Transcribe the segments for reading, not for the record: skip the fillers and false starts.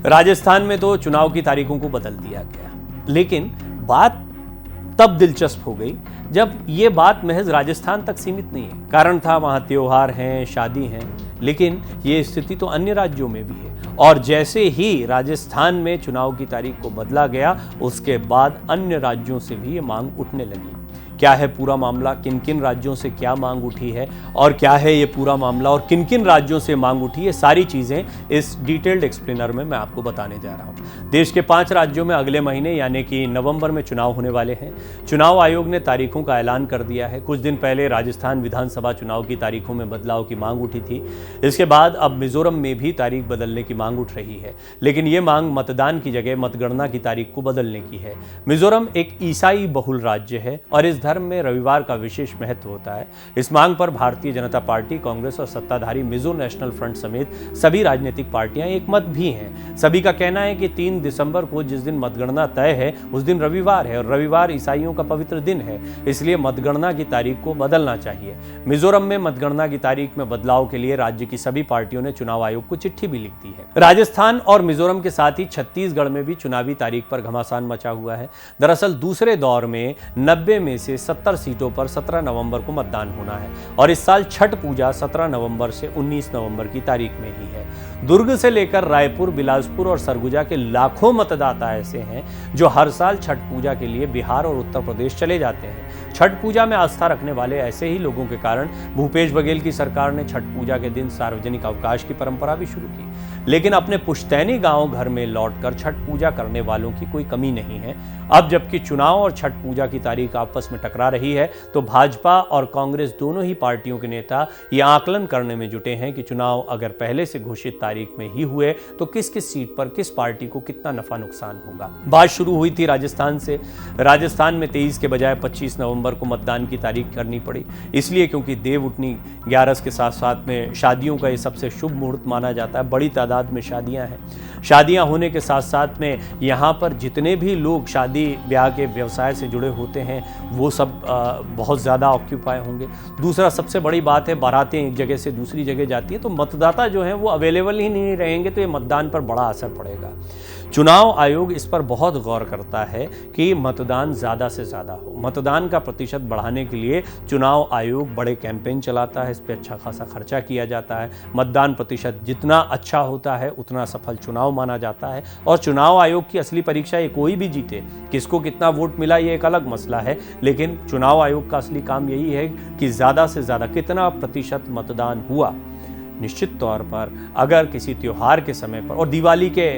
राजस्थान में तो चुनाव की तारीखों को बदल दिया गया, लेकिन बात तब दिलचस्प हो गई जब ये बात महज राजस्थान तक सीमित नहीं है। कारण था वहाँ त्योहार हैं, शादी हैं, लेकिन ये स्थिति तो अन्य राज्यों में भी है। और जैसे ही राजस्थान में चुनाव की तारीख को बदला गया, उसके बाद अन्य राज्यों से भी ये मांग उठने लगी। क्या है पूरा मामला, किन किन राज्यों से क्या मांग उठी है और क्या है ये पूरा मामला और किन किन राज्यों से मांग उठी है, सारी चीज़ें इस डिटेल्ड एक्सप्लेनर में मैं आपको बताने जा रहा हूँ। देश के 5 राज्यों में अगले महीने यानी कि नवंबर में चुनाव होने वाले हैं। चुनाव आयोग ने तारीखों का ऐलान कर दिया है। कुछ दिन पहले राजस्थान विधानसभा चुनाव की तारीखों में बदलाव की मांग उठी थी। इसके बाद अब मिजोरम में भी तारीख बदलने की मांग उठ रही है, लेकिन ये मांग मतदान की जगह मतगणना की तारीख को बदलने की है। मिजोरम एक ईसाई बहुल राज्य है और इस धर्म में रविवार का विशेष महत्व होता है। इस मांग पर भारतीय जनता पार्टी, कांग्रेस और सत्ताधारी मिजो नेशनल फ्रंट समेत सभी राजनीतिक पार्टियां एक मत भी हैं। सभी का कहना है कि 3 दिसंबर को जिस दिन मतगणना तय है उस दिन रविवार है और रविवार ईसाइयों का पवित्र दिन है, इसलिए मतगणना की तारीख को बदलना चाहिए। मिजोरम में मतगणना की तारीख में बदलाव के लिए राज्य की सभी पार्टियों ने चुनाव आयोग को चिट्ठी भी लिख दी है। राजस्थान और मिजोरम के साथ ही छत्तीसगढ़ में भी चुनावी तारीख पर घमासान मचा हुआ है। दरअसल दूसरे दौर में 90 में से 70 सीटों पर 17 नवंबर को मतदान होना है और इस साल छठ पूजा 17 नवंबर से 19 नवंबर की तारीख में ही है। दुर्ग से लेकर रायपुर, बिलासपुर और सरगुजा के लाखों मतदाता ऐसे हैं जो हर साल छठ पूजा के लिए बिहार और उत्तर प्रदेश चले जाते हैं। छठ पूजा में आस्था रखने वाले ऐसे ही लोगों के कारण भूपेश बघेल की सरकार ने छठ पूजा के दिन सार्वजनिक अवकाश की परंपरा भी शुरू की, लेकिन अपने पुश्तैनी गांव घर में लौटकर छठ पूजा करने वालों की कोई कमी नहीं है। अब जबकि चुनाव और छठ पूजा की तारीख आपस में टकरा रही है, तो भाजपा और कांग्रेस दोनों ही पार्टियों के नेता ये आकलन करने में जुटे हैं कि चुनाव अगर पहले से घोषित तारीख में ही हुए तो किस किस सीट पर किस पार्टी को कितना नफा नुकसान होगा। बात शुरू हुई थी राजस्थान से। राजस्थान में 23 के बजाय 25 नवंबर को मतदान की तारीख करनी पड़ी, इसलिए क्योंकि देवउठनी 11 के साथ साथ में शादियों का ये सबसे शुभ मुहूर्त माना जाता है। बड़ी तादाद में शादियां हैं। शादियां होने के साथ साथ में यहाँ पर जितने भी लोग शादी ब्याह के व्यवसाय से जुड़े होते हैं वो सब बहुत ज़्यादा ऑक्यूपाई होंगे। दूसरा सबसे बड़ी बात है, बारातें एक जगह से दूसरी जगह जाती है, तो मतदाता जो हैं वो अवेलेबल ही नहीं रहेंगे, तो ये मतदान पर बड़ा असर पड़ेगा। चुनाव आयोग इस पर बहुत गौर करता है कि मतदान ज़्यादा से ज़्यादा हो। मतदान का प्रतिशत बढ़ाने के लिए चुनाव आयोग बड़े कैंपेन चलाता है, इस पर अच्छा खासा खर्चा किया जाता है। मतदान प्रतिशत जितना अच्छा होता है उतना सफल चुनाव माना जाता है। और चुनाव आयोग की असली परीक्षा ये कोई भी जीते, किसको कितना वोट मिला ये एक अलग मसला है, लेकिन चुनाव आयोग का असली काम यही है कि ज़्यादा से ज़्यादा कितना प्रतिशत मतदान हुआ। निश्चित तौर पर अगर किसी त्योहार के समय पर और दिवाली के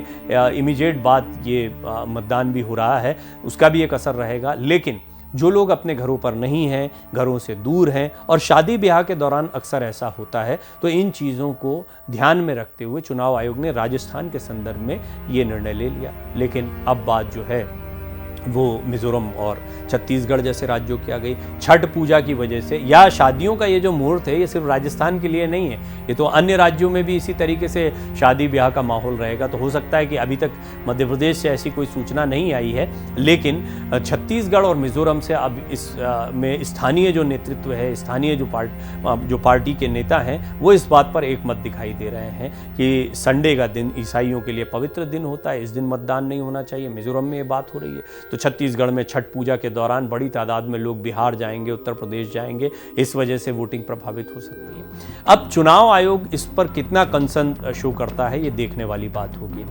इमीडिएट बाद ये मतदान भी हो रहा है, उसका भी एक असर रहेगा। लेकिन जो लोग अपने घरों पर नहीं हैं, घरों से दूर हैं और शादी ब्याह के दौरान अक्सर ऐसा होता है, तो इन चीज़ों को ध्यान में रखते हुए चुनाव आयोग ने राजस्थान के संदर्भ में ये निर्णय ले लिया। लेकिन अब बात जो है वो मिजोरम और छत्तीसगढ़ जैसे राज्यों की आ गई। छठ पूजा की वजह से या शादियों का ये जो मुहूर्त है ये सिर्फ राजस्थान के लिए नहीं है, ये तो अन्य राज्यों में भी इसी तरीके से शादी ब्याह का माहौल रहेगा। तो हो सकता है कि अभी तक मध्य प्रदेश से ऐसी कोई सूचना नहीं आई है, लेकिन छत्तीसगढ़ और मिजोरम से अब इस में स्थानीय जो नेतृत्व है, स्थानीय जो पार्टी के नेता हैं, वो इस बात पर एक मत दिखाई दे रहे हैं कि संडे का दिन ईसाइयों के लिए पवित्र दिन होता है, इस दिन मतदान नहीं होना चाहिए। मिजोरम में ये बात हो रही है। तो छत्तीसगढ़ में छठ पूजा के दौरान बड़ी तादाद में लोग बिहार जाएंगे, उत्तर प्रदेश जाएंगे, इस वजह से वोटिंग प्रभावित हो सकती है। अब चुनाव आयोग इस पर कितना कंसर्न शो करता है ये देखने वाली बात होगी।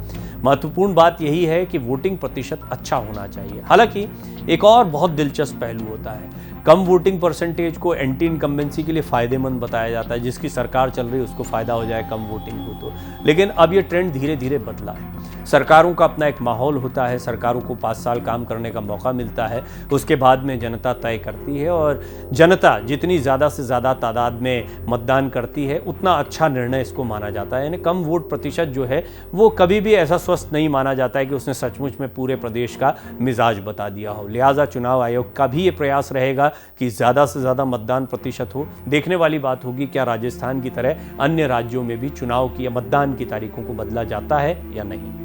महत्वपूर्ण बात यही है कि वोटिंग प्रतिशत अच्छा होना चाहिए। हालांकि एक और बहुत दिलचस्प पहलू होता है, कम वोटिंग परसेंटेज को एंटी इनकम्बेंसी के लिए फ़ायदेमंद बताया जाता है। जिसकी सरकार चल रही है उसको फ़ायदा हो जाए कम वोटिंग हो तो, लेकिन अब ये ट्रेंड धीरे धीरे बदला है। सरकारों का अपना एक माहौल होता है, सरकारों को 5 साल काम करने का मौका मिलता है, उसके बाद में जनता तय करती है और जनता जितनी ज़्यादा से ज़्यादा तादाद में मतदान करती है उतना अच्छा निर्णय इसको माना जाता है। यानी कम वोट प्रतिशत जो है वो कभी भी ऐसा स्वस्थ नहीं माना जाता है कि उसने सचमुच में पूरे प्रदेश का मिजाज बता दिया हो। लिहाजा चुनाव आयोग का भी ये प्रयास रहेगा कि ज़्यादा से ज़्यादा मतदान प्रतिशत हो। देखने वाली बात होगी क्या राजस्थान की तरह अन्य राज्यों में भी चुनाव की या मतदान की तारीखों को बदला जाता है या नहीं।